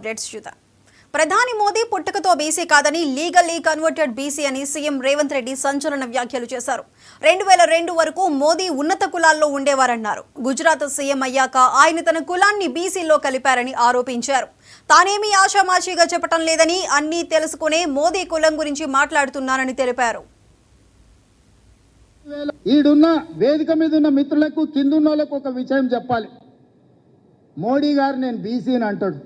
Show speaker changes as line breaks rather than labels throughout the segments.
Updates చూద్దాం. ప్రధాని మోదీ పుట్టుకతో బీసీ కాదని లీగల్లీ కన్వర్టెడ్ బీసీ అని సీఎం రేవంత్ రెడ్డి సంచలన వ్యాఖ్యలు చేశారు. 2002 వరకు మోదీ ఉన్నత కులాల్లో ఉండేవారన్నారు. గుజరాత్ సీఎం అయ్యాక ఆయన తన కులాన్ని బీసీలో కలిపారని ఆరోపించారు. తానేమీ ఆషామాషీగా చెప్పటం లేదని, అన్నీ తెలుసుకునే మోదీ కులం గురించి మాట్లాడుతున్నారని తెలిపారు.
ఈడున్న వేదిక మీద ఉన్న మిత్రులకు కిందున్న వాళ్ళకు ఒక విషయం చెప్పాలి. మోడీ గారు నేను బీసీని అంటాడు.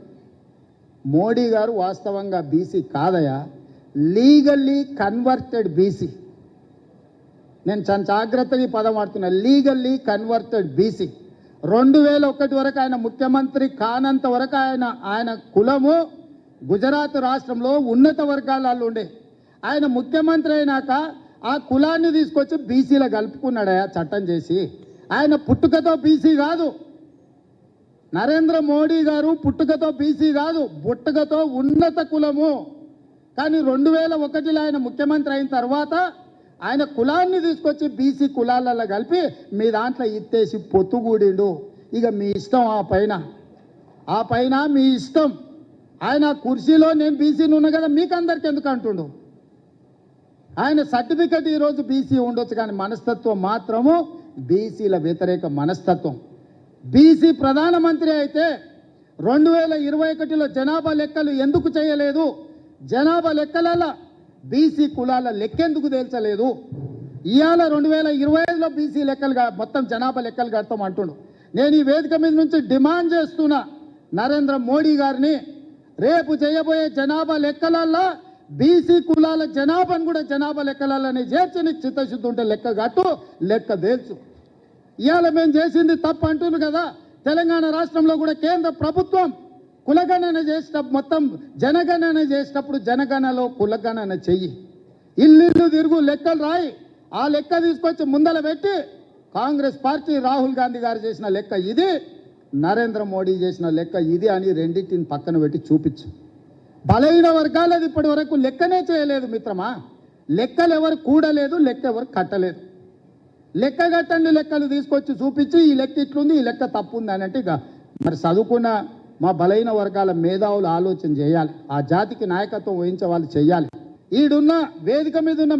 మోడీ గారు వాస్తవంగా బీసీ కాదయా, లీగల్లీ కన్వర్టెడ్ బీసీ. నేను చాలా జాగ్రత్తగా ఈ పదం వాడుతున్నా, లీగల్లీ కన్వర్టెడ్ బీసీ. 2001 వరకు ఆయన ముఖ్యమంత్రి కానంత వరకు ఆయన కులము గుజరాత్ రాష్ట్రంలో ఉన్నత వర్గాలలో ఉండే. ఆయన ముఖ్యమంత్రి అయినాక ఆ కులాన్ని తీసుకొచ్చి బీసీలో కలుపుకున్నాడయా చట్టం చేసి. ఆయన పుట్టుకతో బీసీ కాదు. నరేంద్ర మోడీ గారు పుట్టుకతో బీసీ కాదు, పుట్టుకతో ఉన్నత కులము. కానీ 2001లో ఆయన ముఖ్యమంత్రి అయిన తర్వాత ఆయన కులాన్ని తీసుకొచ్చి బీసీ కులాలలో కలిపి మీ దాంట్లో ఇత్తేసి పొత్తుగూడిండు. ఇక మీ ఇష్టం, ఆ పైన మీ ఇష్టం. ఆయన కుర్చీలో నేను బీసీని ఉన్నా కదా మీకు అందరికి ఎందుకు అంటుండు. ఆయన సర్టిఫికెట్ ఈరోజు బీసీ ఉండొచ్చు, కానీ మనస్తత్వం మాత్రము బీసీల వ్యతిరేక మనస్తత్వం. బీసీ ప్రధానమంత్రి అయితే 2021లో జనాభా లెక్కలు ఎందుకు చేయలేదు, జనాభా లెక్కలలో బీసీ కులాల లెక్కెందుకు తేల్చలేదు. ఇవాళ 2025లో బీసీ లెక్కలు మొత్తం జనాభా లెక్కలు కడతాం అంటుండు. నేను ఈ వేదిక మీద నుంచి డిమాండ్ చేస్తున్నా నరేంద్ర మోడీ గారిని, రేపు చేయబోయే జనాభా లెక్కలల్లో బీసీ కులాల జనాభాను కూడా జనాభా లెక్కలలోనే చేర్చి నీకు చిత్తశుద్ధి ఉంటే లెక్క కట్టు, లెక్క తేల్చు. ఇవాళ మేము చేసింది తప్పు అంటున్నారు కదా. తెలంగాణ రాష్ట్రంలో కూడా కేంద్ర ప్రభుత్వం కులగణన చేసేటప్పుడు, మొత్తం జనగణన చేసేటప్పుడు జనగణనలో కులగణన చెయ్యి, ఇల్లు తిరుగు లెక్కలు రాయి. ఆ లెక్క తీసుకొచ్చి ముందల పెట్టి కాంగ్రెస్ పార్టీ రాహుల్ గాంధీ గారు చేసిన లెక్క ఇది, నరేంద్ర మోడీ చేసిన లెక్క ఇది అని రెండింటిని పక్కన పెట్టి చూపించు. బలహీన వర్గాలది ఇప్పటి వరకు లెక్కనే చేయలేదు మిత్రమా. లెక్కలు ఎవరు కూడలేదు, లెక్క ఎవరు కట్టలేదు. లెక్క కట్టండి లెక్కలు తీసుకొచ్చి చూపించి ఈ లెక్క ఇట్లుంది, ఈ లెక్క తప్పు ఉంది అని అంటే ఇక మరి చదువుకున్న మా బలహీన వర్గాల మేధావులు ఆలోచన చేయాలి. ఆ జాతికి నాయకత్వం వహించే వాళ్ళు చేయాలి. ఈడున్న వేదిక మీద ఉన్న